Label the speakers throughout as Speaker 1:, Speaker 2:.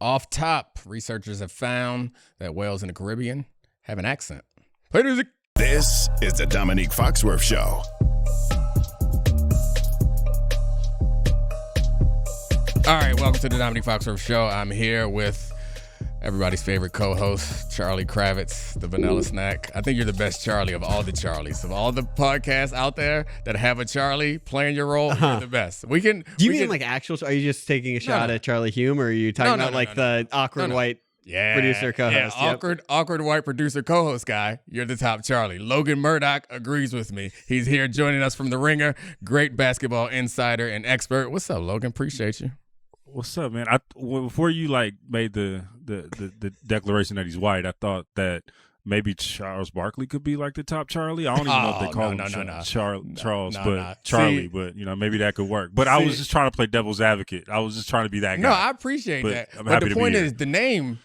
Speaker 1: Off top, researchers have found that whales in the Caribbean have an accent. Play music.
Speaker 2: This is the Domonique Foxworth Show.
Speaker 1: All right, welcome to the Domonique Foxworth Show. I'm here with everybody's favorite co-host, Charlie Kravitz, the Vanilla Snack. I think you're the best Charlie of all the Charlies. Of all the podcasts out there that have a Charlie playing your role, you're the best. Do
Speaker 3: you mean like actual? Are you just taking a shot at Charlie Hume, or are you talking about the awkward white producer co-host?
Speaker 1: Yeah, awkward white producer co-host guy. You're the top Charlie. Logan Murdock agrees with me. He's here joining us from The Ringer. Great basketball insider and expert. What's up, Logan? Appreciate you.
Speaker 4: What's up, man? Before you made the declaration that he's white, I thought that maybe Charles Barkley could be like the top Charlie. I don't even know if they call him Charles, but Charlie. But maybe that could work. But I was just trying to play devil's advocate. I was just trying to be that guy.
Speaker 1: No, I appreciate that. But the point is, the name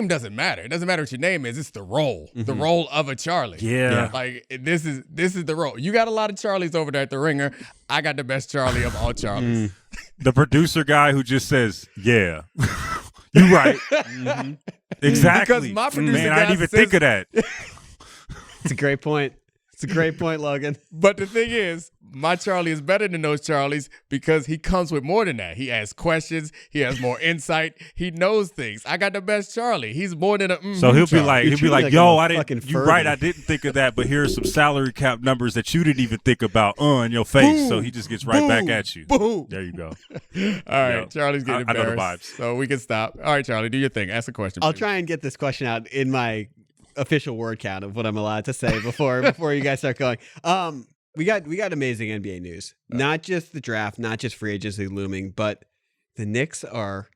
Speaker 1: doesn't matter. It doesn't matter what your name is. It's the role. The role of a Charlie.
Speaker 4: Yeah.
Speaker 1: Like this is the role. You got a lot of Charlies over there at The Ringer. I got the best Charlie of all Charlies.
Speaker 4: The producer guy who just says, "Yeah, you're right." Exactly.
Speaker 1: Because my producer
Speaker 4: man,
Speaker 1: guy
Speaker 4: I didn't even think of that.
Speaker 3: It's a great point. It's a great point, Logan.
Speaker 1: But the thing is, my Charlie is better than those Charlies because he comes with more than that. He asks questions. He has more insight. He knows things. I got the best Charlie. He's more than a
Speaker 4: So he'll
Speaker 1: Charlie.
Speaker 4: be like, yo, I didn't. You're right. I didn't think of that. But here's some salary cap numbers that you didn't even think about in your face.
Speaker 1: Boom,
Speaker 4: so he just gets right back at you.
Speaker 1: Boom.
Speaker 4: There you go.
Speaker 1: All right, Charlie's getting
Speaker 4: I know the
Speaker 1: embarrassed.
Speaker 4: vibes.
Speaker 1: So we can stop. All right, Charlie, do your thing. Ask a question.
Speaker 3: I'll
Speaker 1: please.
Speaker 3: try and get this question out in my official word count of what I'm allowed to say before you guys start going. We got amazing NBA news. Not just the draft, not just free agency looming, but the Knicks are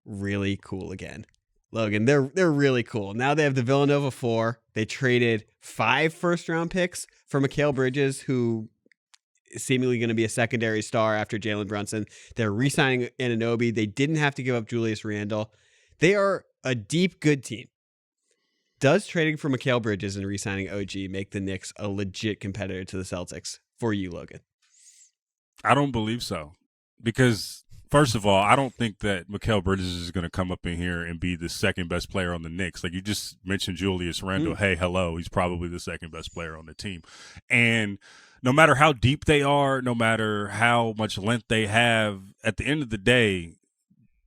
Speaker 3: really cool again. Logan, they're really cool. Now they have the Villanova 4. They traded 5 first-round picks for Mikal Bridges, who is seemingly going to be a secondary star after Jalen Brunson. They're re-signing Anunoby. They didn't have to give up Julius Randle. They are a deep, good team. Does trading for Mikal Bridges and re-signing OG make the Knicks a legit competitor to the Celtics for you, Logan?
Speaker 4: I don't believe so. Because, first of all, I don't think that Mikal Bridges is going to come up in here and be the second best player on the Knicks. Like you just mentioned Julius Randle. Hey, hello. He's probably the second best player on the team. And no matter how deep they are, no matter how much length they have, at the end of the day,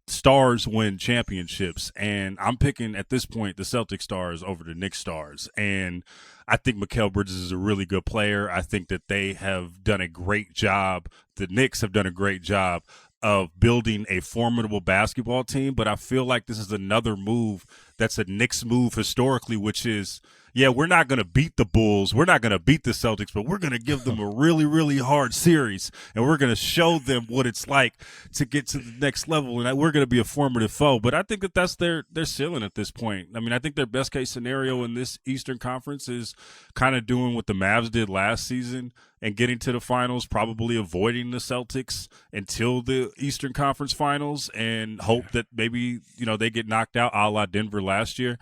Speaker 4: stars win championships, and I'm picking at this point the Celtic stars over the Knicks stars. And I think Mikal Bridges is a really good player. I think that they have done a great job. The Knicks have done a great job of building a formidable basketball team, but I feel like this is another move that's a Knicks move historically, which is, yeah, we're not going to beat the Bulls. We're not going to beat the Celtics, but we're going to give them a really, really hard series, and we're going to show them what it's like to get to the next level, and we're going to be a formative foe. But I think that that's their ceiling at this point. I mean, I think their best-case scenario in this Eastern Conference is kind of doing what the Mavs did last season and getting to the finals, probably avoiding the Celtics until the Eastern Conference Finals, and hope that maybe, they get knocked out a la Denver last year.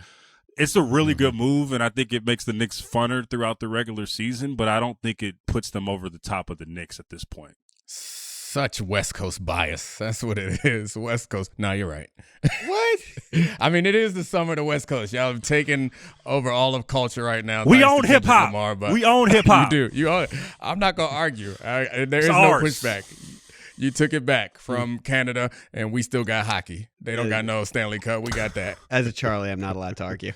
Speaker 4: It's a really good move, and I think it makes the Knicks funner throughout the regular season, but I don't think it puts them over the top of the Knicks at this point.
Speaker 1: Such West Coast bias. That's what it is. West Coast. No, you're right. What? I mean, it is the summer of the West Coast. Y'all have taken over all of culture right now.
Speaker 4: We own hip-hop. We own hip-hop.
Speaker 1: You do. You own it. I'm not going to argue. There is no pushback. You took it back from Canada, and we still got hockey. They don't got no Stanley Cup. We got that.
Speaker 3: As a Charlie, I'm not allowed to argue.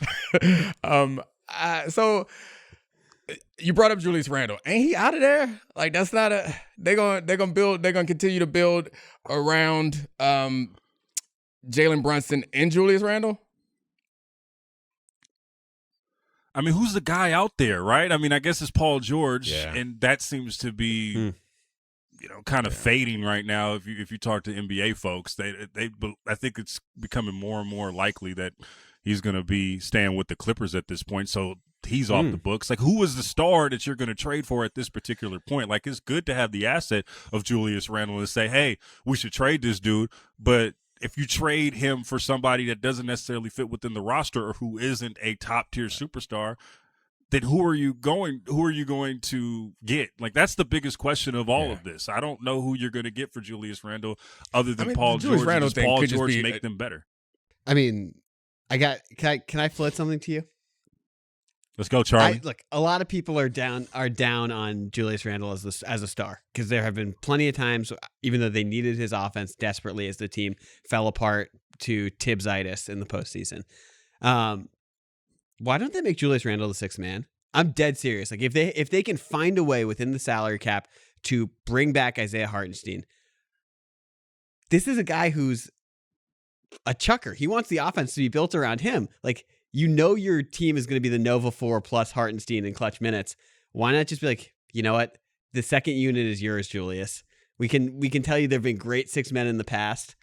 Speaker 1: So you brought up Julius Randle. Ain't he out of there? Like that's not a. They're gonna continue to build around Jalen Brunson and Julius Randle.
Speaker 4: I mean, who's the guy out there, right? I mean, I guess it's Paul George, and that seems to be. Kind of fading right now. If you talk to NBA folks, I think it's becoming more and more likely that he's going to be staying with the Clippers at this point. So he's off the books. Like, who is the star that you're going to trade for at this particular point? Like, it's good to have the asset of Julius Randle and say, hey, we should trade this dude. But if you trade him for somebody that doesn't necessarily fit within the roster or who isn't a top tier superstar, then who are you going to get? Like, that's the biggest question of all of this. I don't know who you're going to get for Julius Randle other than Paul George. Does Paul George make them better?
Speaker 3: I mean, can I float something to you?
Speaker 4: Let's go, Charlie.
Speaker 3: Look, a lot of people are down on Julius Randle as a star because there have been plenty of times, even though they needed his offense desperately, as the team fell apart to Thibsitis in the postseason. Why don't they make Julius Randle the sixth man? I'm dead serious. Like if they can find a way within the salary cap to bring back Isaiah Hartenstein, this is a guy who's a chucker. He wants the offense to be built around him. Like, your team is going to be the Nova 4 plus Hartenstein in clutch minutes. Why not just be like, you know what? The second unit is yours, Julius. We can tell you there have been great six men in the past.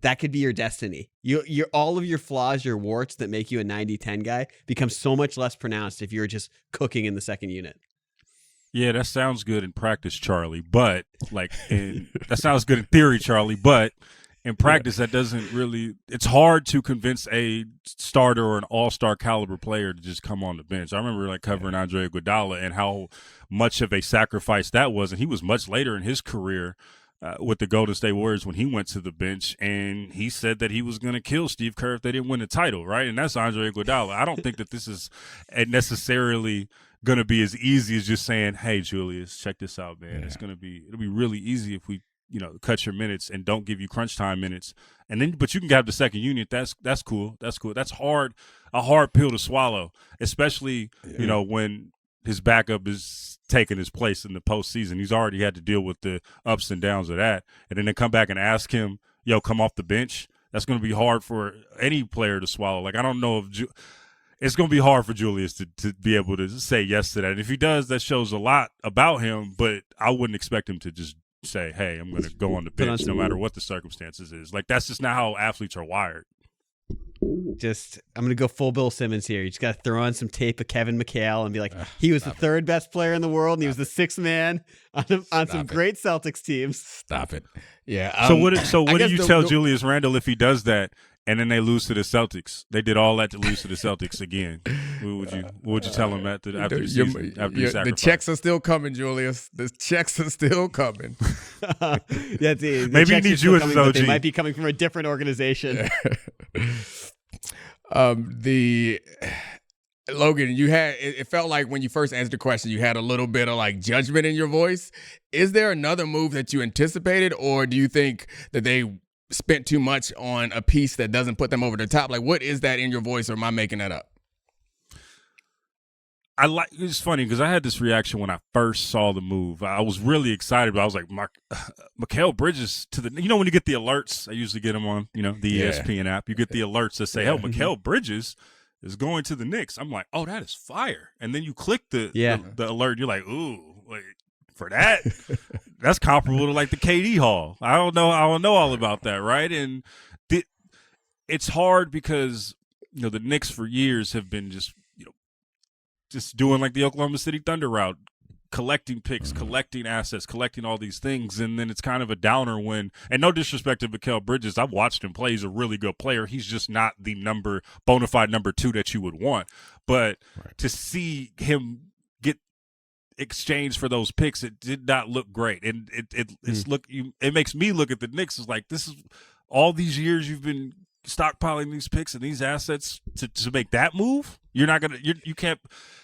Speaker 3: That could be your destiny. Your all of your flaws, your warts that make you a 90-10 guy become so much less pronounced if you're just cooking in the second unit.
Speaker 4: Yeah, that sounds good in practice, Charlie. But that sounds good in theory, Charlie. But in practice, that doesn't really – it's hard to convince a starter or an all-star caliber player to just come on the bench. I remember covering Andre Iguodala and how much of a sacrifice that was. And he was much later in his career with the Golden State Warriors when he went to the bench. And he said that he was going to kill Steve Kerr if they didn't win the title, right? And that's Andre Iguodala. I don't think that this is necessarily going to be as easy as just saying, hey, Julius, check this out, man. Yeah. It'll be really easy if we – cut your minutes and don't give you crunch time minutes, but you can have the second unit. That's cool. That's cool. That's a hard pill to swallow, especially when his backup is taking his place in the postseason. He's already had to deal with the ups and downs of that, and then they come back and ask him, come off the bench. That's going to be hard for any player to swallow. Like, I don't know if it's going to be hard for Julius to be able to say yes to that. And if he does, that shows a lot about him. But I wouldn't expect him to just say, hey, I'm going to go on the bench no matter what the circumstances is. Like, that's just not how athletes are wired.
Speaker 3: I'm going to go full Bill Simmons here. You just got to throw on some tape of Kevin McHale and be like, he was the third best player in the world, and he was the sixth man on some great Celtics teams.
Speaker 1: Stop it. Yeah.
Speaker 4: So what do you tell Julius Randle if he does that and then they lose to the Celtics? They did all that to lose to the Celtics again. What would you tell him after the season? The
Speaker 1: checks are still coming, Julius. The checks are still coming.
Speaker 3: Maybe
Speaker 4: he needs you as his OG.
Speaker 3: They might be coming from a different organization.
Speaker 1: Logan, it felt like when you first answered the question, you had a little bit of judgment in your voice. Is there another move that you anticipated, or do you think that they spent too much on a piece that doesn't put them over the top? Like, what is that in your voice, or am I making that up?
Speaker 4: It's funny because I had this reaction when I first saw the move. I was really excited, but I was like, Mikal Bridges to the, when you get the alerts, I usually get them on, the ESPN app. You get the alerts that say, Mikal Bridges is going to the Knicks. I'm like, oh, that is fire. And then you click the alert. You're like, ooh, for that, that's comparable to the KD haul. I don't know all about that, right? And it's hard because the Knicks for years have been just doing the Oklahoma City Thunder route, collecting picks, collecting assets, collecting all these things, and then it's kind of a downer when. And no disrespect to Mikal Bridges, I've watched him play. He's a really good player. He's just not the bona fide number 2 that you would want. But to see him get exchanged for those picks, it did not look great, and it makes me look at the Knicks as this is all these years you've been stockpiling these picks and these assets to make that move. You're not gonna. You can't.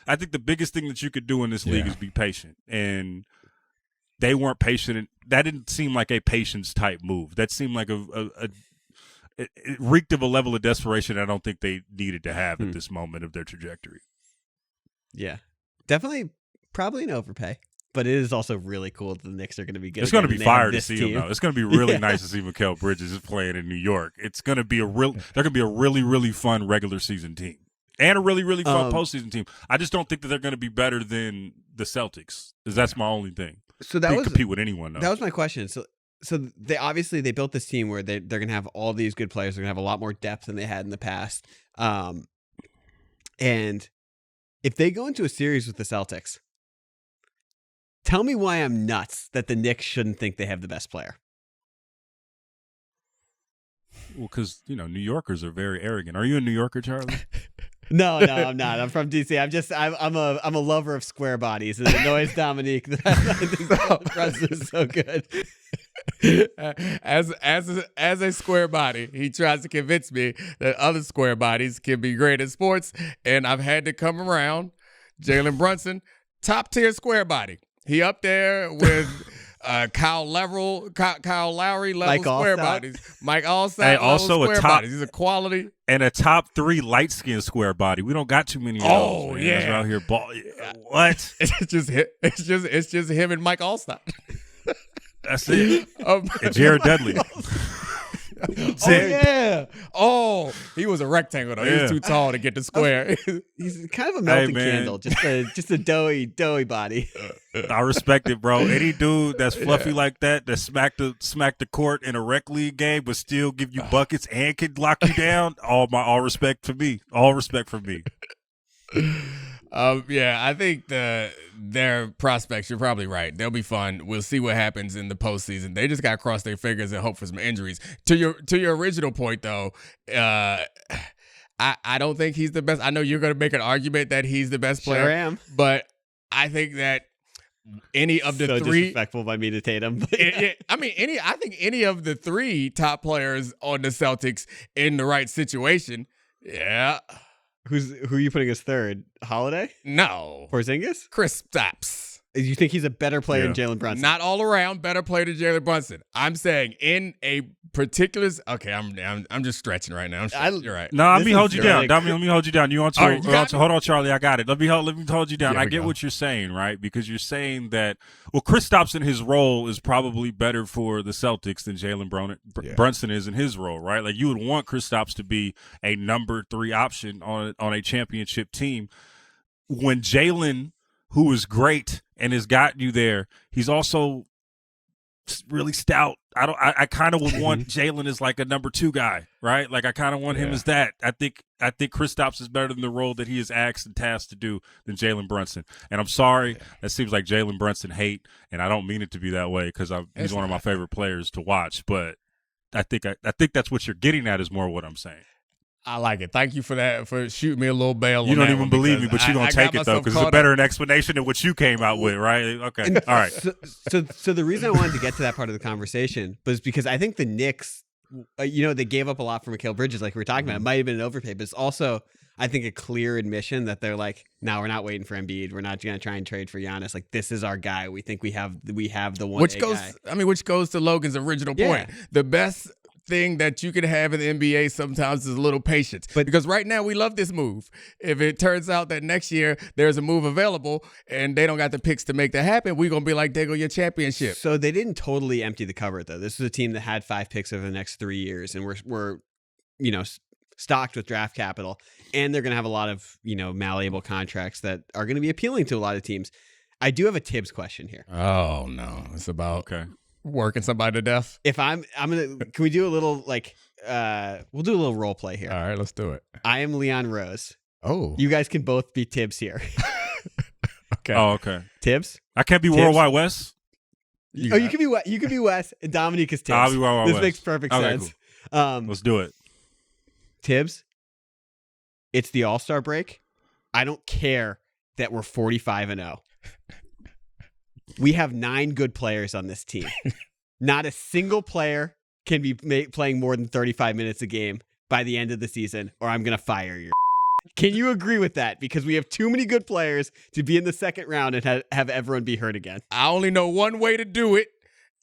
Speaker 4: I think the biggest thing that you could do in this league is be patient, and they weren't patient. And that didn't seem like a patience type move. That seemed like it reeked of a level of desperation I don't think they needed to have at this moment of their trajectory.
Speaker 3: Yeah, definitely, probably an overpay. But it is also really cool that the Knicks are going to be good.
Speaker 4: It's going to be fire to see him, though. It's going to be really nice to see Mikal Bridges playing in New York. It's going to be they're going to be a really, really fun regular season team and a really, really fun postseason team. I just don't think that they're going to be better than the Celtics. Because that's my only thing.
Speaker 3: So
Speaker 4: they compete with anyone, though.
Speaker 3: That was my question. So they built this team where they're going to have all these good players. They're going to have a lot more depth than they had in the past. And if they go into a series with the Celtics, tell me why I'm nuts that the Knicks shouldn't think they have the best player.
Speaker 4: Well, because, New Yorkers are very arrogant. Are you a New Yorker, Charlie?
Speaker 3: No, I'm not. I'm from DC. I'm a lover of square bodies, and it annoys Domonique that I think the president is so good.
Speaker 1: As a square body, he tries to convince me that other square bodies can be great at sports, and I've had to come around. Jalen Brunson, top tier square body. He up there with Kyle Lowry level
Speaker 3: Mike
Speaker 1: square
Speaker 3: Allstott.
Speaker 1: bodies. Mike Allstott
Speaker 4: Hey,
Speaker 1: level
Speaker 4: also a
Speaker 1: square
Speaker 4: top-
Speaker 1: bodies. He's a quality.
Speaker 4: And a top 3 light skinned square body. We don't got too many of those.
Speaker 1: Oh,
Speaker 4: man.
Speaker 1: yeah.
Speaker 4: That's out here ball. What?
Speaker 1: It's just him and Mike Allstott.
Speaker 4: That's it.
Speaker 1: Um,
Speaker 4: And Jared Dudley.
Speaker 1: Oh yeah. Oh, he was a rectangle though. He
Speaker 4: Yeah.
Speaker 1: was too tall to get the square.
Speaker 3: He's kind of a melting
Speaker 4: man.
Speaker 3: candle, just a doughy body.
Speaker 4: I respect it, bro. Any dude that's fluffy like that smack the court in a rec league game, but still give you buckets and can lock you down. All respect for me. All respect for me.
Speaker 1: Yeah, I think their prospects, you're probably right. They'll be fun. We'll see what happens in the postseason. They just got to cross their fingers and hope for some injuries. To your original point, though, I don't think he's the best. I know you're going to make an argument that he's the best player.
Speaker 3: Sure am.
Speaker 1: But I think that any of the
Speaker 3: So
Speaker 1: three.
Speaker 3: disrespectful by me to Tatum.
Speaker 1: I think any of the 3 top players on the Celtics in the right situation. Yeah.
Speaker 3: Who are you putting as third? Holiday?
Speaker 1: No.
Speaker 3: Porzingis?
Speaker 1: Kristaps.
Speaker 3: You think he's a better player than
Speaker 4: Yeah.
Speaker 3: Jalen Brunson?
Speaker 1: Not all around better player than Jalen Brunson. I'm saying in a particular. Okay, I'm just stretching right now. You're right.
Speaker 4: No, let
Speaker 3: This
Speaker 4: me
Speaker 3: is
Speaker 4: hold you down.
Speaker 3: really-
Speaker 4: Dami, let me hold you down. You want to?
Speaker 1: All right, you got me?
Speaker 4: Hold on, Charlie. I got it. Let me hold you down.
Speaker 1: Here
Speaker 4: I
Speaker 1: we
Speaker 4: get
Speaker 1: go.
Speaker 4: what you're saying, right? Because you're saying that Kristaps in his role is probably better for the Celtics than Jalen Brunson is in his role, right? Like you would want Kristaps to be a number 3 option on a championship team. When Jalen, who is great and has got you there, he's also really stout. I kind of would want Jalen as like a number 2 guy, right? Like I kind of want him as that. I think Kristaps is better than the role that he is asked and tasked to do than Jalen Brunson. And I'm sorry, that seems like Jalen Brunson hate, and I don't mean it to be that way because he's one of my favorite players to watch. But I think that's what you're getting at is more what I'm saying.
Speaker 1: I like it. Thank you for that, for shooting me a little bail.
Speaker 4: You
Speaker 1: on
Speaker 4: don't
Speaker 1: that
Speaker 4: even
Speaker 1: one
Speaker 4: believe me,
Speaker 1: because
Speaker 4: but you're going
Speaker 1: I
Speaker 4: to
Speaker 1: got
Speaker 4: take it, though,
Speaker 1: myself
Speaker 4: because it's a
Speaker 1: caught
Speaker 4: better
Speaker 1: up.
Speaker 4: explanation than what you came out with, right? Okay. All right.
Speaker 3: So the reason I wanted to get to that part of the conversation was because I think the Knicks, they gave up a lot for Mikal Bridges, like we were talking about. It might have been an overpay, but it's also, I think, a clear admission that they're like, no, we're not waiting for Embiid. We're not going to try and trade for Giannis. Like, this is our guy. We think we have the one
Speaker 1: Which
Speaker 3: guy.
Speaker 1: which goes to Logan's original point.
Speaker 3: Yeah.
Speaker 1: The best thing that you can have in the NBA sometimes is a little patience.
Speaker 3: But
Speaker 1: because right now we love this move. If it turns out that next year there's a move available and they don't got the picks to make that happen, we're gonna be like, there go your championship.
Speaker 3: So they didn't totally empty the cupboard, though. This was a team that had 5 picks over the next 3 years, and we're stocked with draft capital, and they're going to have a lot of malleable contracts that are going to be appealing to a lot of teams. I do have a Thibs question here.
Speaker 1: Oh no, it's about
Speaker 4: Okay.
Speaker 1: working somebody to death.
Speaker 3: If I'm gonna, can we do a little we'll do a little role play here.
Speaker 1: All right, let's do it.
Speaker 3: I am Leon Rose.
Speaker 1: Oh,
Speaker 3: You guys can both be Thibs here.
Speaker 1: okay.
Speaker 4: Oh, okay.
Speaker 3: Thibs?
Speaker 4: I can't be
Speaker 3: Thibs?
Speaker 4: Worldwide West.
Speaker 3: You can be you can be Wes, and Domonique is Thibs.
Speaker 4: I'll be Worldwide
Speaker 3: This
Speaker 4: West.
Speaker 3: makes perfect
Speaker 4: Okay,
Speaker 3: sense.
Speaker 4: Let's do it.
Speaker 3: Tibbs, it's the All-Star break. I don't care that we're 45-0. We have 9 good players on this team. Not a single player can be playing more than 35 minutes a game by the end of the season, or I'm going to fire you. Can you agree with that? Because we have too many good players to be in the second round and have everyone be hurt again.
Speaker 1: I only know one way to do it.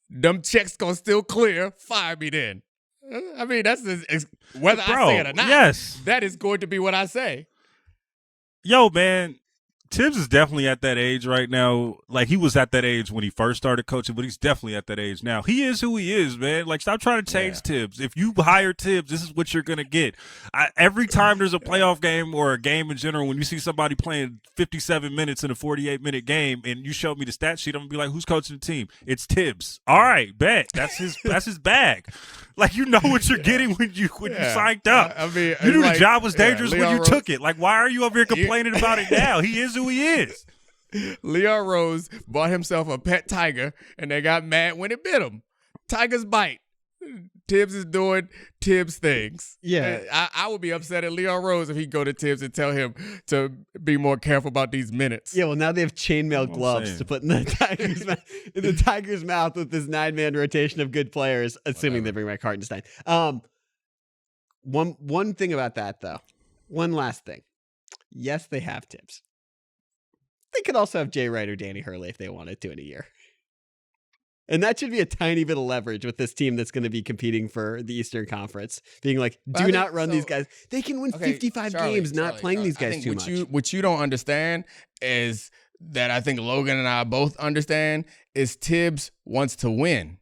Speaker 1: Them checks gonna still clear. Fire me then. I mean, that's whether I say it or not.
Speaker 4: Yes.
Speaker 1: That is going to be what I say.
Speaker 4: Yo, man, Thibs is definitely at that age right now. Like, he was at that age when he first started coaching, but he's definitely at that age now. He is who he is, man. Like, stop trying to change Thibs. If you hire Thibs, this is what you're going to get. Every time there's a playoff game or a game in general, when you see somebody playing 57 minutes in a 48-minute game and you show me the stat sheet, I'm going to be like, who's coaching the team? It's Thibs. All right, bet. That's his bag. Like, you know what you're getting when you signed up.
Speaker 1: I mean,
Speaker 4: you knew
Speaker 1: like,
Speaker 4: the job was dangerous when
Speaker 1: Leon
Speaker 4: you
Speaker 1: Rose,
Speaker 4: took it. Like, why are you over here complaining about it now? He is who he is.
Speaker 1: Leon Rose bought himself a pet tiger, and they got mad when it bit him. Tigers bite. Thibs is doing Thibs things.
Speaker 3: Yeah.
Speaker 1: I would be upset at Leon Rose if he go to Thibs and tell him to be more careful about these minutes.
Speaker 3: Yeah, well, now they have chainmail gloves to put in the Tiger's mouth with this 9-man rotation of good players, assuming they bring back Hartenstein. One thing about that, though. One last thing. Yes, they have Thibs. They could also have Jay Wright or Danny Hurley if they wanted to in a year. And that should be a tiny bit of leverage with this team that's going to be competing for the Eastern Conference. Being like, do not run these guys. They can win 55 games not playing these guys too much.
Speaker 1: What you don't understand is that I think Logan and I both understand is Thibs wants to win.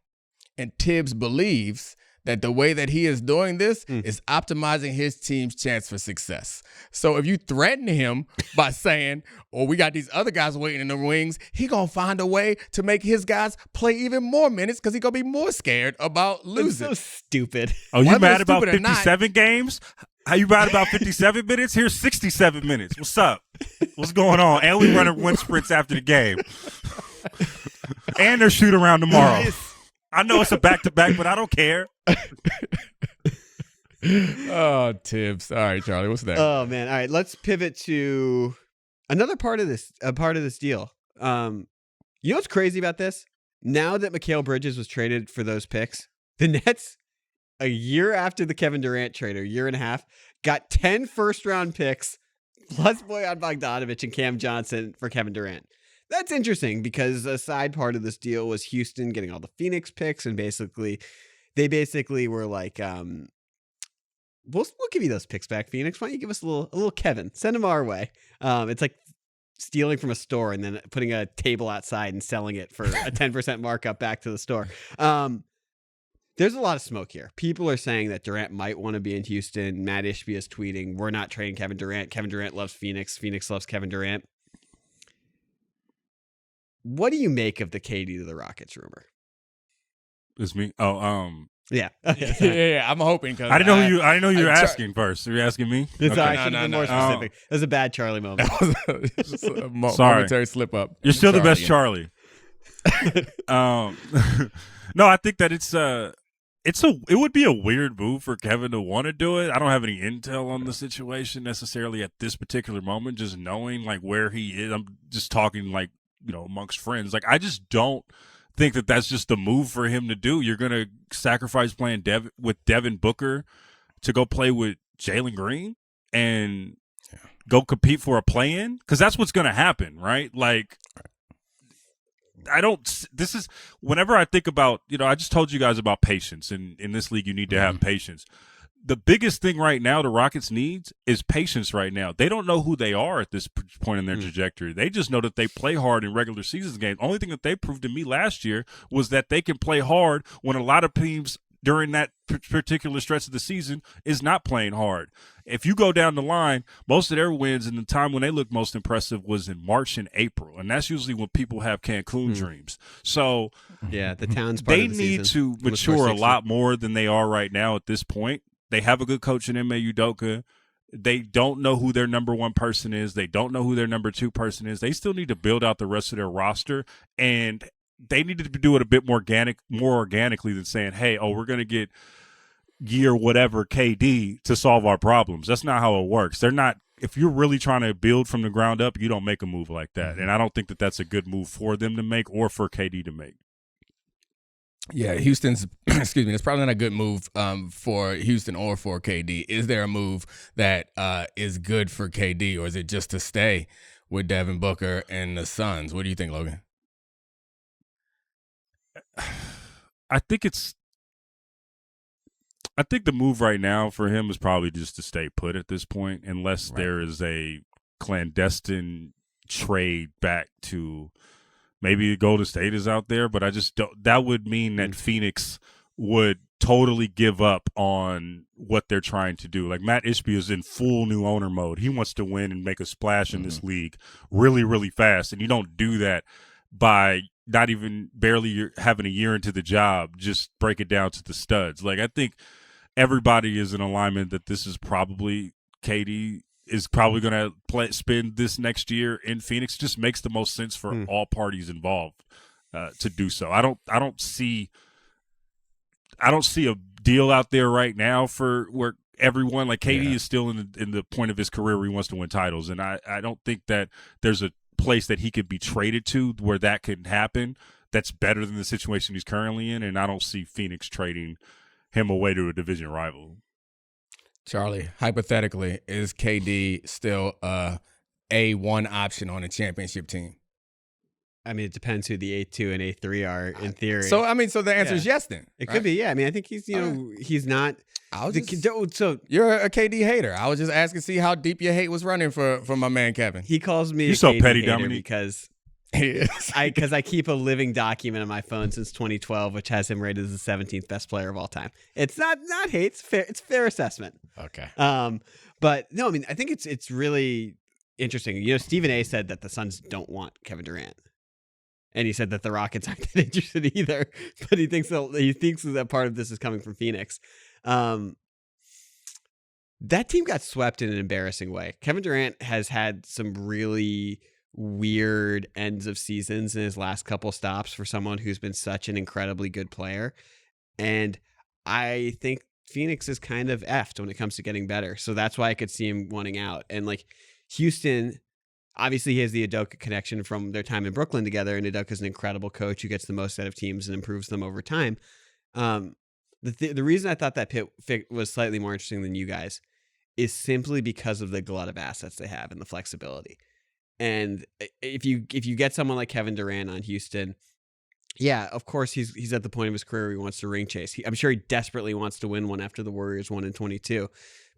Speaker 1: And Thibs believes that the way that he is doing this is optimizing his team's chance for success. So if you threaten him by saying, we got these other guys waiting in the wings, he going to find a way to make his guys play even more minutes because he going to be more scared about losing.
Speaker 3: That's so stupid.
Speaker 4: Oh, you mad about 57 games? How you mad about 57 minutes? Here's 67 minutes. What's up? What's going on? And we running wind sprints after the game. And they're shoot around tomorrow. I know it's a back-to-back, but I don't care.
Speaker 1: Oh, Thibs. All right, Charlie, what's next?
Speaker 3: Oh, man. All right, let's pivot to another part of this deal. You know what's crazy about this? Now that Mikal Bridges was traded for those picks, the Nets, a year after the Kevin Durant trade, or a year and a half, got 10 first-round picks plus Bojan Bogdanovic and Cam Johnson for Kevin Durant. That's interesting because a side part of this deal was Houston getting all the Phoenix picks, and they were like, we'll give you those picks back, Phoenix. Why don't you give us a little Kevin? Send him our way. It's like stealing from a store and then putting a table outside and selling it for a 10% markup back to the store. There's a lot of smoke here. People are saying that Durant might want to be in Houston. Matt Ishbia is tweeting, "We're not trading Kevin Durant. Kevin Durant loves Phoenix. Phoenix loves Kevin Durant." What do you make of the KD to the Rockets rumor?
Speaker 4: It's me.
Speaker 3: Yeah.
Speaker 1: Yeah. I'm hoping because
Speaker 4: I didn't know you were asking first. Are you asking me?
Speaker 3: I should have been more specific. It was a bad Charlie moment.
Speaker 1: Just a momentary slip up.
Speaker 4: You're still the best Charlie. No, I think that it would be a weird move for Kevin to want to do it. I don't have any intel on the situation necessarily at this particular moment. Just knowing like where he is, I'm just talking like, amongst friends. Like, I just don't think that that's just the move for him to do. You're going to sacrifice playing with Devin Booker to go play with Jalen Green and go compete for a play-in? Because that's what's going to happen, right? Like, whenever I think about, I just told you guys about patience. And in this league, you need to have patience. The biggest thing right now the Rockets needs is patience right now. They don't know who they are at this point in their trajectory. They just know that they play hard in regular season games. Only thing that they proved to me last year was that they can play hard when a lot of teams during that particular stretch of the season is not playing hard. If you go down the line, most of their wins in the time when they looked most impressive was in March and April, and that's usually when people have Cancun dreams. So
Speaker 3: yeah, the town's part of the
Speaker 4: need to mature a lot more than they are right now at this point. They have a good coach in Ime Udoka. They don't know who their number one person is. They don't know who their number two person is. They still need to build out the rest of their roster, and they need to do it a bit more organically than saying, hey, we're going to get year whatever KD to solve our problems. That's not how it works. They're not. If you're really trying to build from the ground up, you don't make a move like that. And I don't think that that's a good move for them to make or for KD to make.
Speaker 1: Yeah, Houston's, it's probably not a good move for Houston or for KD. Is there a move that is good for KD, or is it just to stay with Devin Booker and the Suns? What do you think, Logan?
Speaker 4: I think the move right now for him is probably just to stay put at this point, unless there is a clandestine trade back to maybe Golden State is out there, but I just don't. That would mean that Phoenix would totally give up on what they're trying to do. Like, Matt Ishbia is in full new owner mode. He wants to win and make a splash in this league really, really fast, and you don't do that by not even barely having a year into the job. Just break it down to the studs. Like, I think everybody is in alignment that this is probably KD is probably going to spend this next year in Phoenix. It just makes the most sense for all parties involved to do so. I don't see I don't see a deal out there right now for where everyone, like KD is still in the point of his career where he wants to win titles. And I don't think that there's a place that he could be traded to where that could happen that's better than the situation he's currently in. And I don't see Phoenix trading him away to a division rival.
Speaker 1: Charlie, hypothetically, is KD still A1 option on a championship team?
Speaker 3: I mean, it depends who the A2 and A3 are in theory.
Speaker 1: So the answer is yes then.
Speaker 3: It could be, yeah. I mean, I think he's, he's not. So
Speaker 1: you're a KD hater. I was just asking to see how deep your hate was running for my man Kevin.
Speaker 3: He calls me
Speaker 4: You're
Speaker 3: a
Speaker 4: so
Speaker 3: KD
Speaker 4: petty,
Speaker 3: hater
Speaker 4: Dominique.
Speaker 3: because
Speaker 1: He is.
Speaker 3: I keep a living document on my phone since 2012, which has him rated as the 17th best player of all time. It's not hate. It's fair. It's fair assessment.
Speaker 1: Okay.
Speaker 3: But no, I mean, I think it's really interesting. Stephen A. said that the Suns don't want Kevin Durant. And he said that the Rockets aren't that interested either, but he thinks that part of this is coming from Phoenix. That team got swept in an embarrassing way. Kevin Durant has had some really weird ends of seasons in his last couple stops for someone who's been such an incredibly good player. And I think Phoenix is kind of effed when it comes to getting better. So that's why I could see him wanting out. And like Houston, obviously he has the Udoka connection from their time in Brooklyn together. And Udoka's an incredible coach who gets the most out of teams and improves them over time. The reason I thought that pick was slightly more interesting than you guys is simply because of the glut of assets they have and the flexibility. And if you get someone like Kevin Durant on Houston, yeah, of course he's at the point of his career where he wants to ring chase. I'm sure he desperately wants to win one after the Warriors won in 22.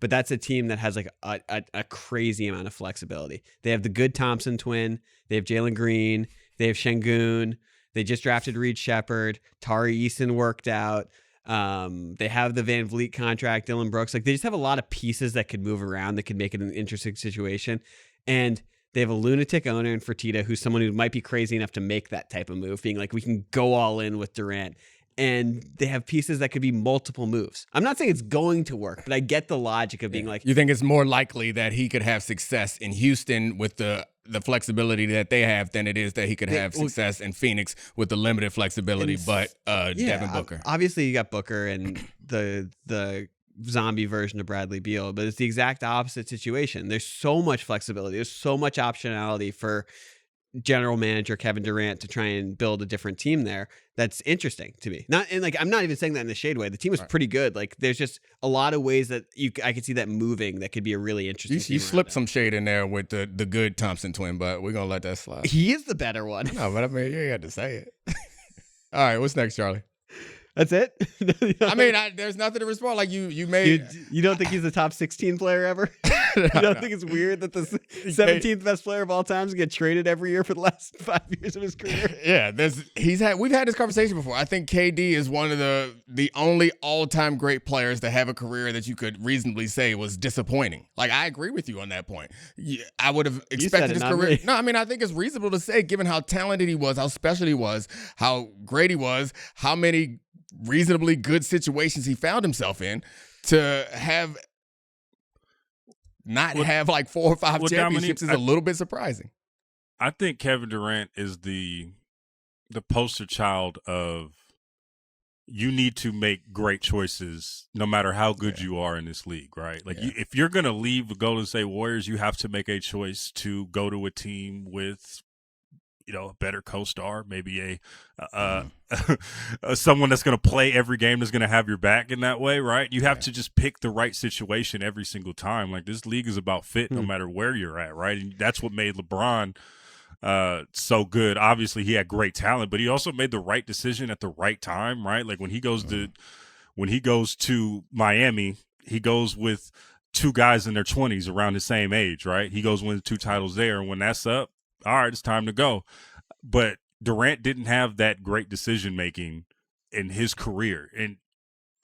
Speaker 3: But that's a team that has like a crazy amount of flexibility. They have the good Thompson twin. They have Jalen Green. They have Şengün. They just drafted Reed Shepherd. Tari Eason worked out. They have the Van Vliet contract, Dylan Brooks. Like they just have a lot of pieces that could move around that could make it an interesting situation. And they have a lunatic owner in Fertitta who's someone who might be crazy enough to make that type of move, being like, we can go all in with Durant. And they have pieces that could be multiple moves. I'm not saying it's going to work, but I get the logic of being like,
Speaker 1: you think it's more likely that he could have success in Houston with the flexibility that they have than it is that he could have success in Phoenix with the limited flexibility, but Devin Booker.
Speaker 3: Obviously, you got Booker and the zombie version of Bradley Beal, but it's the exact opposite situation. There's so much flexibility. There's so much optionality for general manager Kevin Durant to try and build a different team there. That's interesting to me. I'm not even saying that in the shade way. The team is pretty good. Like there's just a lot of ways that I could see that moving. That could be a really interesting.
Speaker 1: You slipped some shade in there with the good Thompson twin, but we're gonna let that slide.
Speaker 3: He is the better one.
Speaker 1: No, but I mean you had to say it. All right, what's next, Charlie?
Speaker 3: That's it.
Speaker 1: I mean, there's nothing to respond. Like you made.
Speaker 3: You don't think he's the top 16 player ever? You don't think it's weird that the 17th best player of all times get traded every year for the last 5 years of his career?
Speaker 1: Yeah, we've had this conversation before. I think KD is one of the only all-time great players to have a career that you could reasonably say was disappointing. Like I agree with you on that point. I would have expected his career. No, I mean I think it's reasonable to say, given how talented he was, how special he was, how great he was, how many reasonably good situations he found himself in, to have like 4 or 5 championships is a little bit surprising.
Speaker 4: I think Kevin Durant is the poster child of you need to make great choices no matter how good you are in this league, right? Like if you're going to leave the Golden State Warriors, you have to make a choice to go to a team with a better co-star, maybe someone that's going to play every game, that's going to have your back in that way, right? You have to just pick the right situation every single time. Like this league is about fit no matter where you're at, right? And that's what made LeBron so good. Obviously, he had great talent, but he also made the right decision at the right time, right? Like when he goes to Miami, he goes with 2 guys in their 20s around the same age, right? He goes wins 2 titles there, and when that's up, all right, it's time to go. But Durant didn't have that great decision-making in his career. And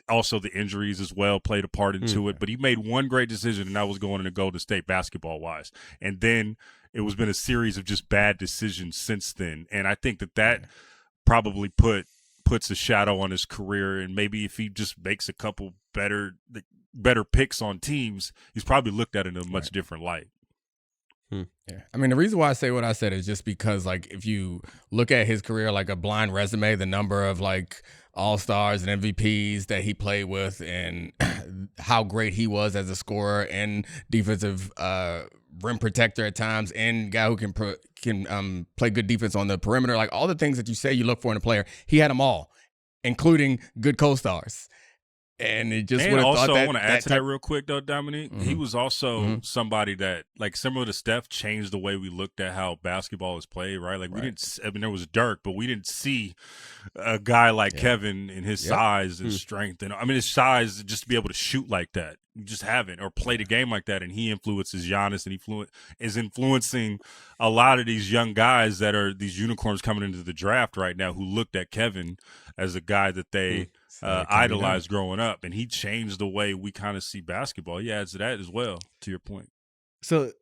Speaker 4: also the injuries as well played a part into it. But he made one great decision, and that was going into Golden State basketball-wise. And then it was been a series of just bad decisions since then. And I think that probably puts a shadow on his career. And maybe if he just makes a couple better picks on teams, he's probably looked at it in a much different light.
Speaker 1: Yeah. I mean, the reason why I say what I said is just because, like, if you look at his career like a blind resume, the number of, like, all-stars and MVPs that he played with and how great he was as a scorer and defensive rim protector at times and guy who can play good defense on the perimeter, like all the things that you say you look for in a player, he had them all, including good co-stars. And it just would have thought that.
Speaker 4: I want to add to that real quick, though, Dominique.
Speaker 1: Mm-hmm.
Speaker 4: He was also somebody that, like, similar to Steph, changed the way we looked at how basketball is played, right? Like, we didn't, I mean, there was Dirk, but we didn't see a guy like Kevin in his size and strength. And I mean, his size just to be able to shoot like that. You just haven't, or play the game like that. And he influences Giannis, and he is influencing a lot of these young guys that are these unicorns coming into the draft right now who looked at Kevin as a guy that they idolized growing up, and he changed the way we kind of see basketball. He adds to that as well, to your point.
Speaker 3: So,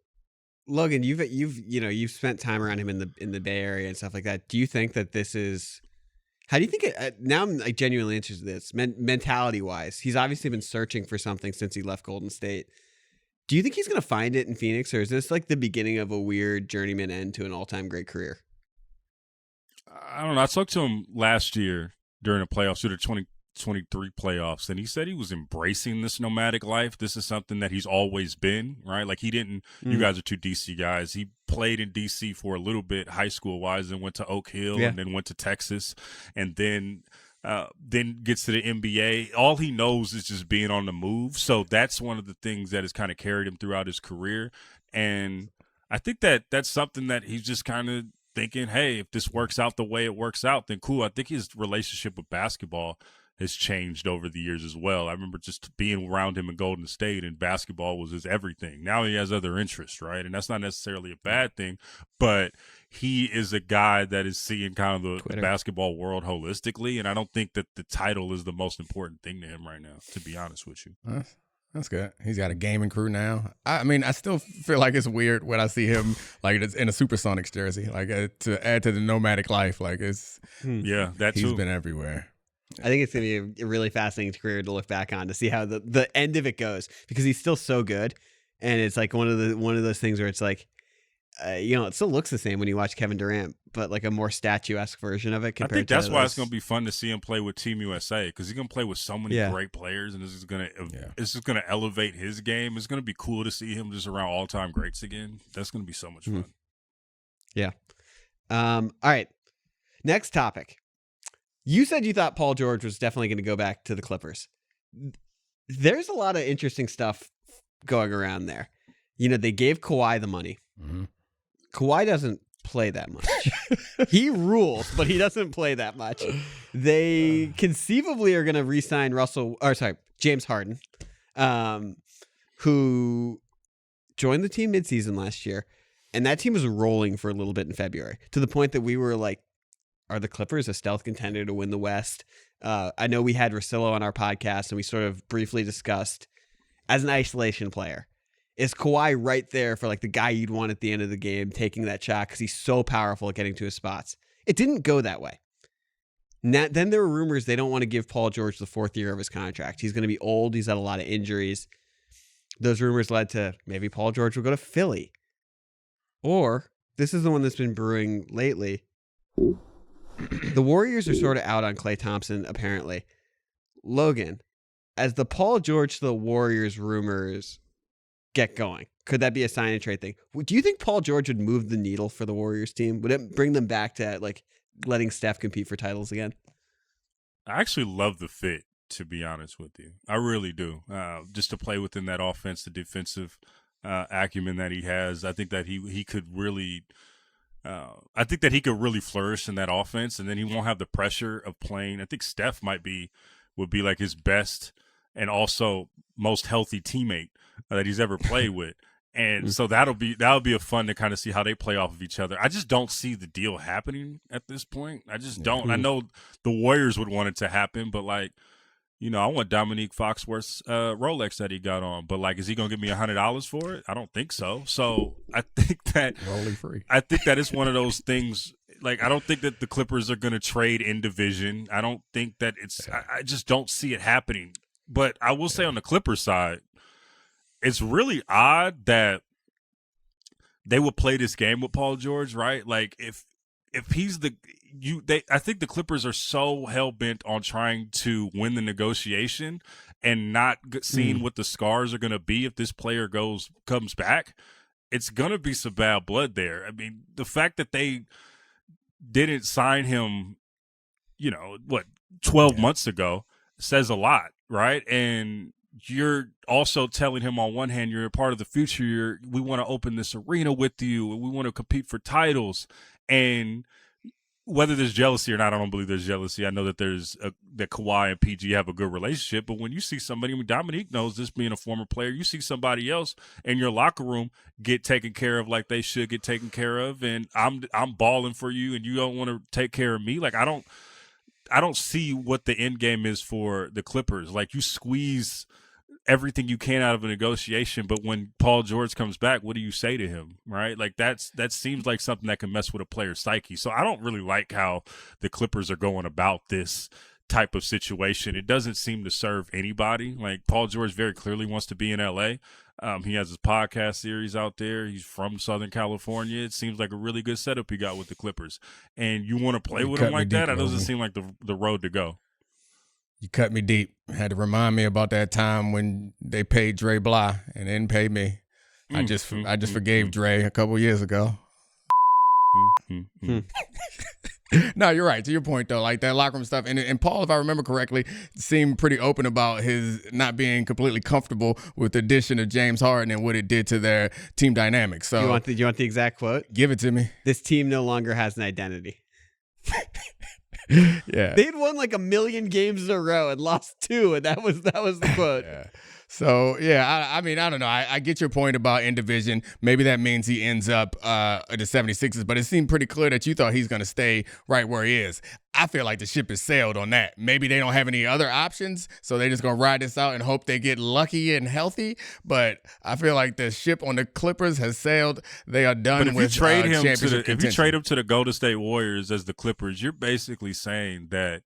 Speaker 3: Logan, you've spent time around him in the Bay Area and stuff like that. Do you think that this is? How do you think it? Now I'm like genuinely interested in this mentality wise. He's obviously been searching for something since he left Golden State. Do you think he's going to find it in Phoenix, or is this like the beginning of a weird journeyman end to an all-time great career?
Speaker 4: I don't know. I talked to him last year during the playoffs, through the 2023 playoffs, and he said he was embracing this nomadic life. This is something that he's always been, right? Like, he didn't you guys are two DC guys. He played in DC for a little bit high school wise, and went to Oak Hill and then went to Texas, and then gets to the NBA. All he knows is just being on the move. So that's one of the things that has kind of carried him throughout his career. And I think that that's something that he's just kind of thinking, hey, if this works out the way it works out, then cool. I think his relationship with basketball has changed over the years as well. I remember just being around him in Golden State, and basketball was his everything. Now he has other interests, right? And that's not necessarily a bad thing, but he is a guy that is seeing kind of the basketball world holistically, and I don't think that the title is the most important thing to him right now, to be honest with you.
Speaker 1: That's good. He's got a gaming crew now. I mean, I still feel like it's weird when I see him like in a Supersonics jersey, like to add to the nomadic life. Like it's
Speaker 4: that
Speaker 1: he's
Speaker 4: too.
Speaker 1: been everywhere.
Speaker 3: I think it's going to be a really fascinating career to look back on, to see how the end of it goes, because he's still so good. And it's like one of those things where it's like, it still looks the same when you watch Kevin Durant, but like a more statuesque version of it.
Speaker 4: I think that's why it's going to be fun to see him play with Team USA, because he's going to play with so many great players, and this is going to elevate his game. It's going to be cool to see him just around all-time greats again. That's going to be so much fun.
Speaker 3: Yeah. All right. Next topic. You said you thought Paul George was definitely going to go back to the Clippers. There's a lot of interesting stuff going around there. They gave Kawhi the money.
Speaker 1: Mm-hmm.
Speaker 3: Kawhi doesn't play that much. He rules, but he doesn't play that much. They conceivably are going to re-sign James Harden, who joined the team midseason last year, and that team was rolling for a little bit in February, to the point that we were like, are the Clippers a stealth contender to win the West? I know we had Russillo on our podcast, and we sort of briefly discussed, as an isolation player, is Kawhi right there for like the guy you'd want at the end of the game, taking that shot because he's so powerful at getting to his spots? It didn't go that way. Then there were rumors they don't want to give Paul George the fourth year of his contract. He's going to be old. He's had a lot of injuries. Those rumors led to maybe Paul George will go to Philly. Or, this is the one that's been brewing lately, the Warriors are sort of out on Klay Thompson, apparently. Logan, as the Paul George to the Warriors rumors get going, could that be a sign and trade thing? Do you think Paul George would move the needle for the Warriors team? Would it bring them back to like letting Steph compete for titles again?
Speaker 4: I actually love the fit, to be honest with you. I really do. Just to play within that offense, the defensive acumen that he has, I think that he could really flourish in that offense, and then he won't have the pressure of playing. I think Steph would be like his best and also most healthy teammate that he's ever played with. And so that'll be a fun to kind of see how they play off of each other. I just don't see the deal happening at this point. I just don't. I know the Warriors would want it to happen, but like, I want Domonique Foxworth's Rolex that he got on, but like, is he gonna give me $100 for it? I don't think so. So I think that
Speaker 1: Rolling free.
Speaker 4: I think that it's one of those things. Like, I don't think that the Clippers are gonna trade in division. I don't think that it's. I just don't see it happening. But I will say on the Clippers side, it's really odd that they would play this game with Paul George, right? Like if he's I think the Clippers are so hell bent on trying to win the negotiation and not seeing what the scars are going to be if this player comes back. It's going to be some bad blood there. I mean, the fact that they didn't sign him, 12 months ago says a lot, right? And you're also telling him on one hand, you're a part of the future. We want to open this arena with you. We want to compete for titles. And whether there's jealousy or not, I don't believe there's jealousy. I know that that Kawhi and PG have a good relationship, but when you see somebody, Domonique knows this being a former player, you see somebody else in your locker room get taken care of like they should get taken care of, and I'm balling for you, and you don't want to take care of me. Like I don't see what the end game is for the Clippers. Like you squeeze everything you can out of a negotiation, but when Paul George comes back, what do you say to him, right? Like that seems like something that can mess with a player's psyche. So I don't really like how the Clippers are going about this type of situation. It doesn't seem to serve anybody. Like Paul George very clearly wants to be in LA. He has his podcast series out there. He's from Southern California. It seems like a really good setup he got with the Clippers. And you want to play with him like that? That doesn't seem like the road to go.
Speaker 1: You cut me deep. Had to remind me about that time when they paid Dre Bly and didn't pay me. I just forgave Dre a couple years ago. No, you're right. To your point, though, like that locker room stuff. And Paul, if I remember correctly, seemed pretty open about his not being completely comfortable with the addition of James Harden and what it did to their team dynamics. So,
Speaker 3: you want the exact quote?
Speaker 1: Give it to me.
Speaker 3: This team no longer has an identity.
Speaker 1: Yeah,
Speaker 3: they'd won like 1 million games in a row and lost 2, and that was the quote.
Speaker 1: Yeah. So yeah, I mean, I don't know. I get your point about in division. Maybe that means he ends up at the 76ers, but it seemed pretty clear that you thought he's going to stay right where he is. I feel like the ship has sailed on that. Maybe they don't have any other options, so they're just going to ride this out and hope they get lucky and healthy. But I feel like the ship on the Clippers has sailed. They are done with championship contention.
Speaker 4: If you trade him to the Golden State Warriors as the Clippers, you're basically saying that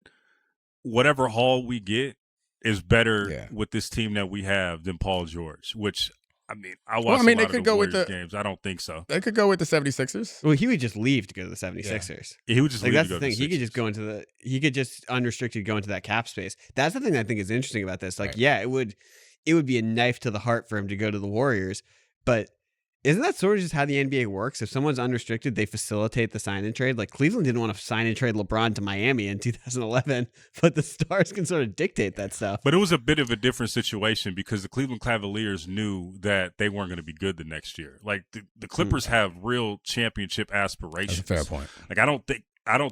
Speaker 4: whatever haul we get is better with this team that we have than Paul George, which, I mean, I watched a lot of the Warriors games. I don't think so.
Speaker 1: They could go with the 76ers.
Speaker 3: Well, he would just leave to go to the 76ers.
Speaker 4: Yeah, he would just leave
Speaker 3: that's
Speaker 4: to go
Speaker 3: the thing.
Speaker 4: To the
Speaker 3: He could just go into he could just unrestricted go into that cap space. That's the thing I think is interesting about this. Like, yeah, it would be a knife to the heart for him to go to the Warriors, but isn't that sort of just how the NBA works? If someone's unrestricted, they facilitate the sign and trade. Like Cleveland didn't want to sign and trade LeBron to Miami in 2011, but the Stars can sort of dictate that stuff.
Speaker 4: But it was a bit of a different situation because the Cleveland Cavaliers knew that they weren't going to be good the next year. Like the Clippers have real championship aspirations.
Speaker 1: That's a fair point.
Speaker 4: Like I don't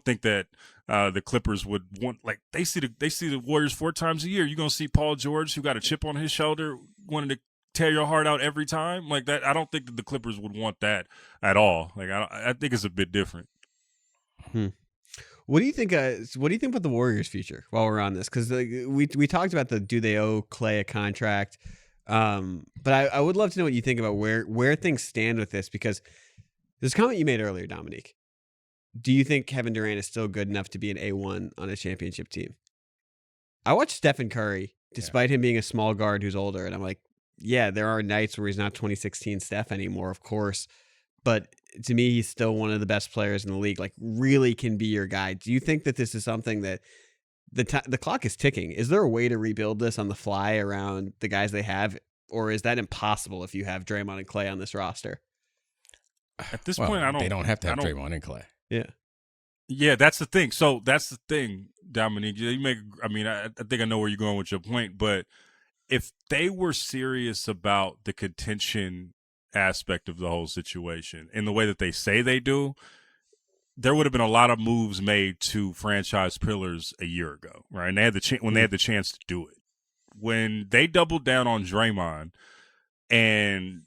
Speaker 4: think that the Clippers would want, like they see the Warriors 4 times a year. You're going to see Paul George, who got a chip on his shoulder, wanting to tear your heart out every time like that. I don't think that the Clippers would want that at all. Like I think it's a bit different.
Speaker 3: What do you think? What do you think about the Warriors' future? While we're on this, because we talked about do they owe Clay a contract? But I would love to know what you think about where things stand with this, because there's a comment you made earlier, Domonique. Do you think Kevin Durant is still good enough to be an A1 on a championship team? I watched Stephen Curry, despite him being a small guard who's older, and I'm like, yeah, there are nights where he's not 2016 Steph anymore, of course. But to me, he's still one of the best players in the league, like really can be your guy. Do you think that this is something that the clock is ticking? Is there a way to rebuild this on the fly around the guys they have? Or is that impossible if you have Draymond and Clay on this roster?
Speaker 4: At this point,
Speaker 1: they don't have to have Draymond and Clay.
Speaker 4: Yeah, that's the thing. So that's the thing, Domonique. I think I know where you're going with your point, but if they were serious about the contention aspect of the whole situation in the way that they say they do, there would have been a lot of moves made to franchise pillars a year ago, right? And they had when they had the chance to do it. When they doubled down on Draymond and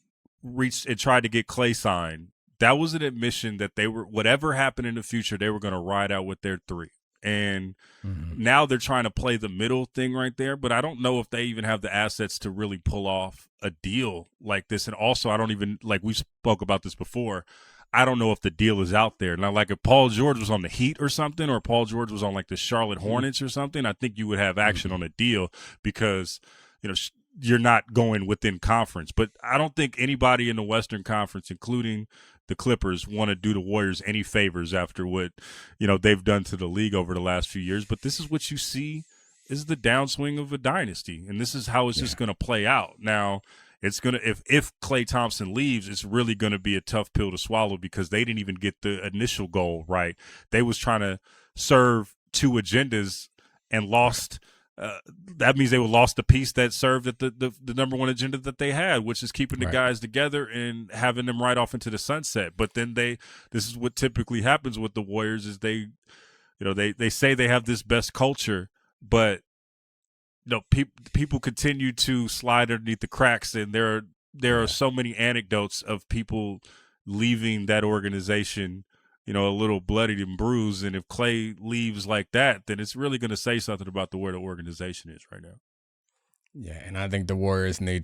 Speaker 4: tried to get Clay signed, that was an admission that they were, whatever happened in the future, they were going to ride out with their 3. And now they're trying to play the middle thing right there, but I don't know if they even have the assets to really pull off a deal like this. And also, I don't even, like we spoke about this before, I don't know if the deal is out there. Now, like if Paul George was on the Heat or something, or Paul George was on like the Charlotte Hornets or something, I think you would have action on a deal because, you're not going within conference. But I don't think anybody in the Western Conference, including the Clippers, want to do the Warriors any favors after what, they've done to the league over the last few years. But this is what you see is the downswing of a dynasty, and this is how it's just going to play out. Now, it's going to if Klay Thompson leaves, it's really going to be a tough pill to swallow because they didn't even get the initial goal right. They was trying to serve two agendas and lost. That means they lost the piece that served at the number one agenda that they had, which is keeping the guys together and having them right off into the sunset. But then this is what typically happens with the Warriors is they say they have this best culture, but people continue to slide underneath the cracks, and there are so many anecdotes of people leaving that organization, a little bloodied and bruised. And if Klay leaves like that, then it's really going to say something about where the organization is right now.
Speaker 1: Yeah, and I think the Warriors they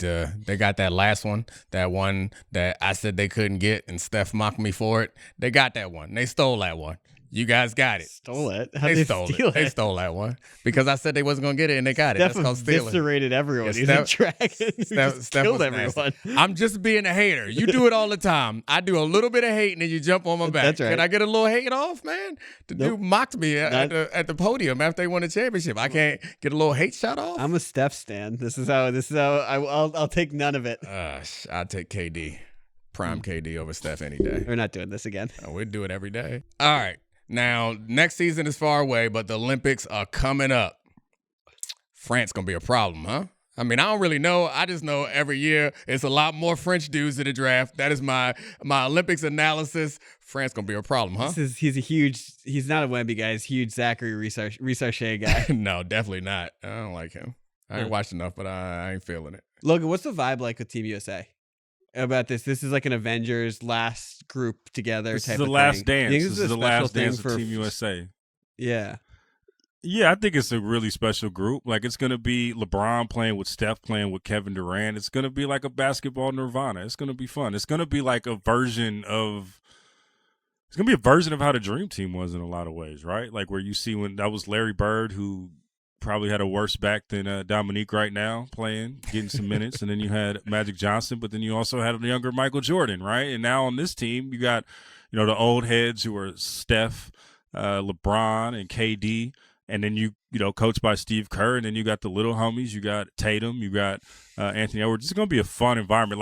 Speaker 1: got that last one, that one that I said they couldn't get, and Steph mocked me for it. They got that one. They stole that one. You guys got it.
Speaker 3: Stole it?
Speaker 1: They stole it. They stole that one because I said they wasn't going to get it, and they got it.
Speaker 3: Steph
Speaker 1: That's called stealing.
Speaker 3: eviscerated everyone. He's a dragon. Steph killed everyone.
Speaker 1: I'm just being a hater. You do it all the time. I do a little bit of hate, and then you jump on my back.
Speaker 3: That's right.
Speaker 1: Can I get a little hate off, man? The dude mocked me at the podium after they won the championship. I can't get a little hate shot off.
Speaker 3: I'm a Steph stan. This is how I'll take none of it.
Speaker 1: I'll take KD. Prime KD over Steph any day.
Speaker 3: We're not doing this again.
Speaker 1: We'd do it every day. All right. Now, next season is far away, but the Olympics are coming up. France going to be a problem, huh? I mean, I don't really know. I just know every year it's a lot more French dudes in the draft. That is my Olympics analysis. France going to be a problem, huh?
Speaker 3: He's not a Wemby guy. He's a huge Zachary Researcher guy.
Speaker 1: No, definitely not. I don't like him. I ain't watched enough, but I ain't feeling it.
Speaker 3: Logan, what's the vibe like with Team USA? About this is like an Avengers last group together
Speaker 4: this
Speaker 3: type
Speaker 4: is the
Speaker 3: of
Speaker 4: last
Speaker 3: thing.
Speaker 4: dance.
Speaker 3: This
Speaker 4: is the last dance for Team USA.
Speaker 3: Yeah,
Speaker 4: I think it's a really special group. Like, it's going to be LeBron playing with Steph, playing with Kevin Durant. It's going to be like a basketball nirvana. It's going to be fun. It's going to be like it's going to be a version of how the Dream Team was in a lot of ways, right? Like, where you see when that was Larry Bird, who probably had a worse back than Domonique right now, getting some minutes. And then you had Magic Johnson, but then you also had a younger Michael Jordan, right? And now on this team, you got, the old heads who are Steph, LeBron, and KD. And then you coached by Steve Kerr. And then you got the little homies. You got Tatum. You got Anthony Edwards. It's going to be a fun environment.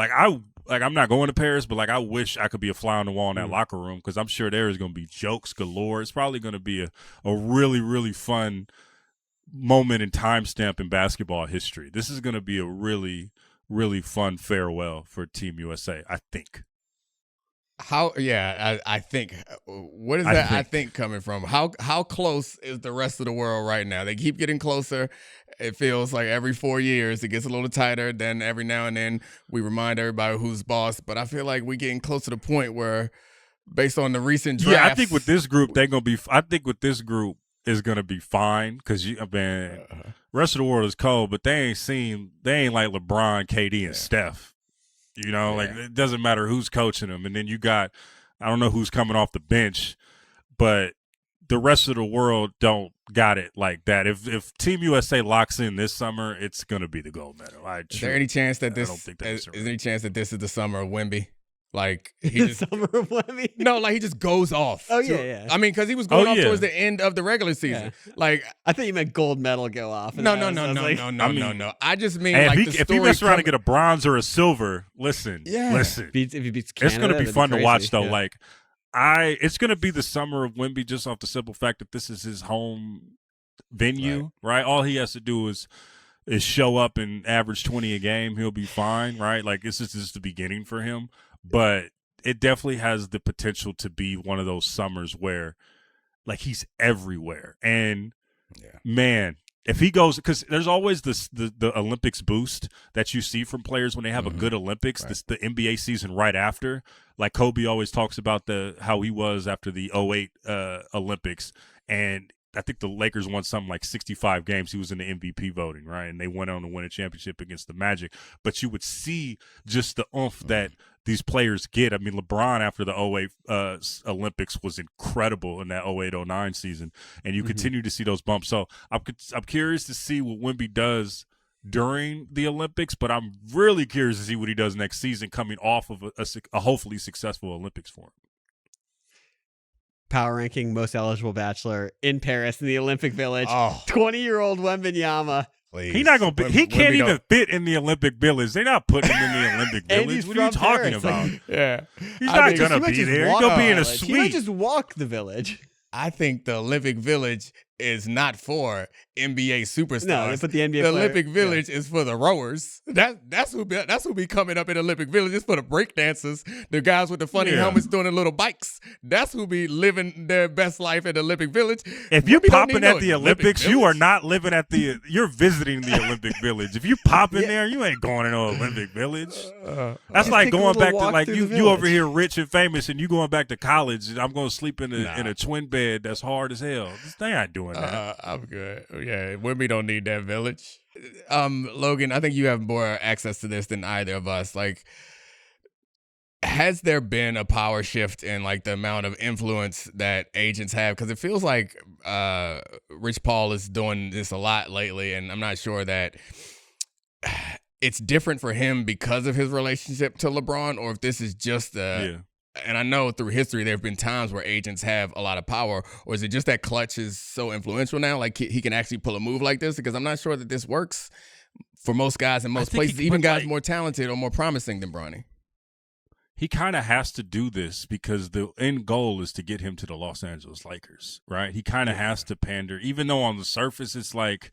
Speaker 4: I'm not going to Paris, but I wish I could be a fly on the wall in that locker room because I'm sure there is going to be jokes galore. It's probably going to be a really, really fun moment and timestamp in basketball history. This is going to be a really, really fun farewell for Team USA, I think.
Speaker 1: I think. What is that I think coming from? How close is the rest of the world right now? They keep getting closer. It feels like every 4 years it gets a little tighter. Then every now and then we remind everybody who's boss. But I feel like we're getting close to the point where, based on the recent drafts.
Speaker 4: Yeah, I think with this group, is going to be fine because rest of the world is cold, but they ain't like LeBron, KD, and Steph. Like it doesn't matter who's coaching them. And then you got, I don't know who's coming off the bench, but the rest of the world don't got it like that. If Team USA locks in this summer, it's going to be the gold medal.
Speaker 1: Is there any chance that this is any chance that this is the summer of Wemby? Like he just
Speaker 3: summer of Wemby?
Speaker 1: No, like he just goes off.
Speaker 3: Oh yeah.
Speaker 1: I mean, because he was going off towards the end of the regular season. Yeah. Like
Speaker 3: I thought you meant gold medal go off.
Speaker 1: No. I just mean like
Speaker 4: if he mess around and get a bronze or a silver, listen.
Speaker 3: If he beats Canada,
Speaker 4: it's going to be fun to watch though.
Speaker 3: Yeah.
Speaker 4: Like it's going to be the summer of Wemby just off the simple fact that this is his home venue, right? All he has to do is show up and average 20 a game. He'll be fine, right? Like this is just the beginning for him. But it definitely has the potential to be one of those summers where, like, he's everywhere. And, man, if he goes – because there's always the Olympics boost that you see from players when they have a good Olympics, the NBA season right after. Like Kobe always talks about how he was after the 2008 Olympics. And I think the Lakers won something like 65 games. He was in the MVP voting, right? And they went on to win a championship against the Magic. But you would see just the oomph that these players get. I mean, LeBron after the 2008 Olympics was incredible in that 2008-09 season. And you continue to see those bumps. So I'm curious to see what Wemby does during the Olympics, but I'm really curious to see what he does next season coming off of a hopefully successful Olympics for him.
Speaker 3: Power ranking most eligible bachelor in Paris in the Olympic Village.
Speaker 1: Oh.
Speaker 3: 20-year-old Wembenyama.
Speaker 1: Please.
Speaker 4: He's not gonna be. He can't even
Speaker 1: don't-
Speaker 4: fit in the Olympic Village. They're not putting him in the Olympic
Speaker 3: And
Speaker 4: Village.
Speaker 3: he's
Speaker 4: What are you
Speaker 3: from
Speaker 4: talking
Speaker 3: Paris.
Speaker 4: about?
Speaker 1: Yeah.
Speaker 4: He's
Speaker 1: I
Speaker 4: not
Speaker 1: think-
Speaker 4: gonna
Speaker 3: He might
Speaker 4: be
Speaker 3: just
Speaker 4: there. He's
Speaker 3: walk
Speaker 4: gonna be in a
Speaker 3: the village. He might
Speaker 4: suite.
Speaker 3: just walk the village.
Speaker 1: I think the Olympic Village is not for NBA superstars.
Speaker 3: No, they put the NBA
Speaker 1: The
Speaker 3: player-
Speaker 1: Olympic Village is for the rowers. That's who be coming up in the Olympic Village. It's for the break dancers, the guys with the funny
Speaker 4: Yeah.
Speaker 1: helmets doing the little bikes. That's who be living their best life at the Olympic Village.
Speaker 4: If you're
Speaker 1: Wemby don't
Speaker 4: popping
Speaker 1: need
Speaker 4: at
Speaker 1: no
Speaker 4: the
Speaker 1: Olympic
Speaker 4: Olympics, you are
Speaker 1: Village.
Speaker 4: not living at the. You're visiting the Olympic Village. If you pop in there, you ain't going to no Olympic Village. That's like
Speaker 3: take a
Speaker 4: going
Speaker 3: little
Speaker 4: back to
Speaker 3: walk
Speaker 4: like
Speaker 3: through the
Speaker 4: you over
Speaker 3: village.
Speaker 4: here rich and famous, and you going back to college. And I'm going to sleep in
Speaker 1: Nah.
Speaker 4: a twin bed that's hard as hell. They ain't doing that.
Speaker 1: I'm good. Yeah, Wemby don't need that village. Logan, I think you have more access to this than either of us. Like, has there been a power shift in like the amount of influence that agents have? Because it feels like Rich Paul is doing this a lot lately, and I'm not sure that it's different for him because of his relationship to LeBron, or if this is just
Speaker 4: Yeah.
Speaker 1: And I know through history there have been times where agents have a lot of power, or is it just that Clutch is so influential now? Like he can actually pull a move like this? Because I'm not sure that this works for most guys in most
Speaker 4: think
Speaker 1: places,
Speaker 4: he-
Speaker 1: even
Speaker 4: but,
Speaker 1: guys
Speaker 4: like-
Speaker 1: more talented or more promising than Bronny.
Speaker 4: He kind of has to do this because the end goal is to get him to the Los Angeles Lakers, right? He kind of has to pander, even though on the surface it's like,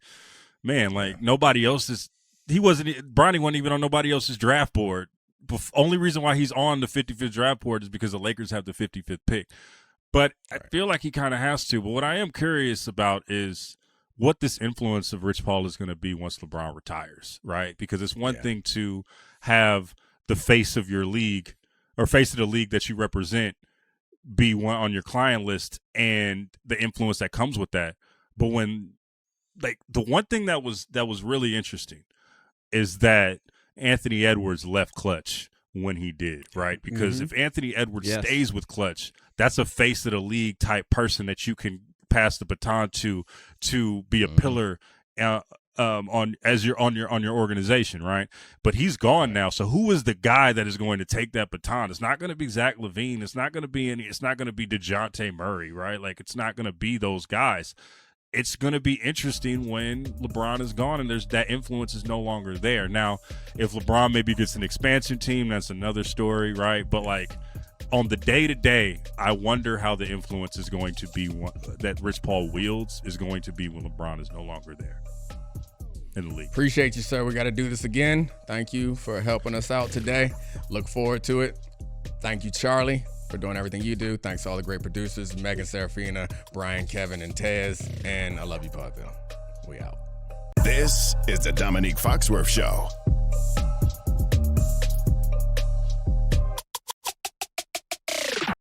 Speaker 4: man, like nobody else is. Bronny wasn't even on nobody else's draft board. Only reason why he's on the 55th draft board is because the Lakers have the 55th pick. But I feel like he kind of has to. But what I am curious about is what this influence of Rich Paul is going to be once LeBron retires, right? Because it's one thing to have the face of your league or face of the league that you represent be one on your client list and the influence that comes with that. But when, like, the one thing that was really interesting is that Anthony Edwards left Clutch when he did, right? Because if Anthony Edwards stays with Clutch, that's a face of the league type person that you can pass the baton to be a pillar on your organization, right? But he's gone now. So who is the guy that is going to take that baton? It's not going to be Zach LaVine. It's not going to be DeJounte Murray, right? Like it's not going to be those guys. It's going to be interesting when LeBron is gone and that influence is no longer there. Now, if LeBron maybe gets an expansion team, that's another story, right? But like on the day-to-day, I wonder how the influence is going to be that Rich Paul wields is going to be when LeBron is no longer there in the league.
Speaker 1: Appreciate you, sir. We got to do this again. Thank you for helping us out today. Look forward to it. Thank you, Charlie, for doing everything you do. Thanks to all the great producers, Megan, Serafina, Brian, Kevin, and Tez. And I love you, Podville. We out.
Speaker 2: This is the Domonique Foxworth Show.